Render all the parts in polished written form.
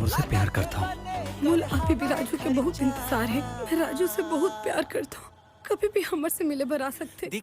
उससे प्यार करता हूँ। मोल अभी भी राजू के बहुत इंतजार है। मैं राजू से बहुत प्यार करता हूँ। कभी भी हमर से मिले बर आ सकते।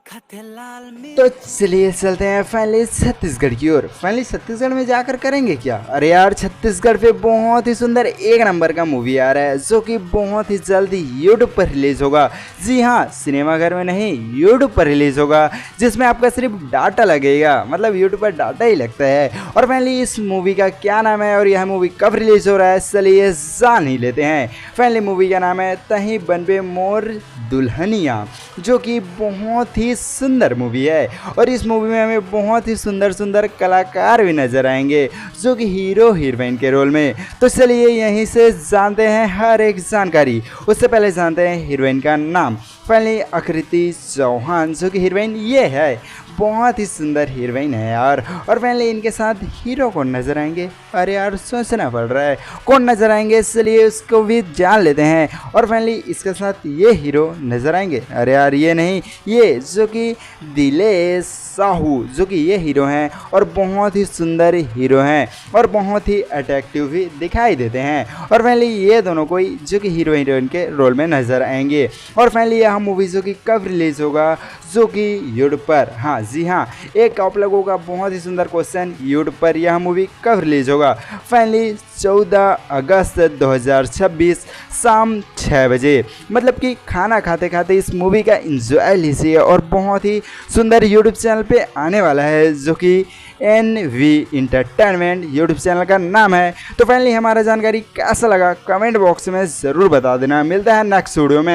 तो चलिए चलते हैं फाइनली छत्तीसगढ़ की ओर। फाइनली छत्तीसगढ़ में जाकर करेंगे क्या? अरे यार, छत्तीसगढ़ पे बहुत ही सुंदर एक नंबर का मूवी आ रहा है जो कि बहुत ही जल्दी यूट्यूब पर रिलीज होगा। जी हाँ, सिनेमाघर में नहीं, यूट्यूब पर रिलीज होगा, जिसमें आपका सिर्फ डाटा लगेगा, मतलब यूट्यूब पर डाटा ही लगता है। और फाइनली इस मूवी का क्या नाम है और यह मूवी कब रिलीज हो रहा है, चलिए जान ही लेते हैं। फाइनली मूवी का नाम है तहीं बनबे मोर दुल्हनिया, जो कि बहुत ही सुंदर मूवी है। और इस मूवी में हमें बहुत ही सुंदर सुंदर कलाकार भी नजर आएंगे जो कि हीरो हीरोइन के रोल में। तो चलिए यहीं से जानते हैं हर एक जानकारी। उससे पहले जानते हैं हीरोइन का नाम। पहले आकृति चौहान जो कि हीरोइन ये है, बहुत ही सुंदर हीरोइन है यार। और पहले इनके साथ हीरो कौन नजर आएंगे? अरे यार, सोचना पड़ रहा है कौन नजर आएंगे, इसलिए उसको भी जान लेते हैं। और फाइनली इसके साथ ये हीरो नजर आएंगे, अरे यार ये नहीं, ये जो कि दिलेश साहू जो कि ये हीरो हैं और बहुत ही सुंदर हीरो हैं और बहुत ही अट्रैक्टिव भी दिखाई देते हैं। और फाइनली ये दोनों कोई जो कि हीरो हीरोइन के रोल में नजर आएंगे। और फाइनली यह मूवी जो कि कब रिलीज होगा, जो कि यूट्यूब पर। हाँ जी हाँ, एक आप लोगों का बहुत ही सुंदर क्वेश्चन, यूट्यूब पर यह मूवी कब रिलीज होगा? फाइनली 14 अगस्त 2026 शाम 6 बजे, मतलब कि खाना खाते खाते इस मूवी का एंजॉय लीजिए। और बहुत ही सुंदर यूट्यूब चैनल पे आने वाला है जो कि NV इंटरटेनमेंट यूट्यूब चैनल का नाम है। तो फाइनली हमारा जानकारी कैसा लगा कमेंट बॉक्स में ज़रूर बता देना। मिलता है नेक्स्ट वीडियो में।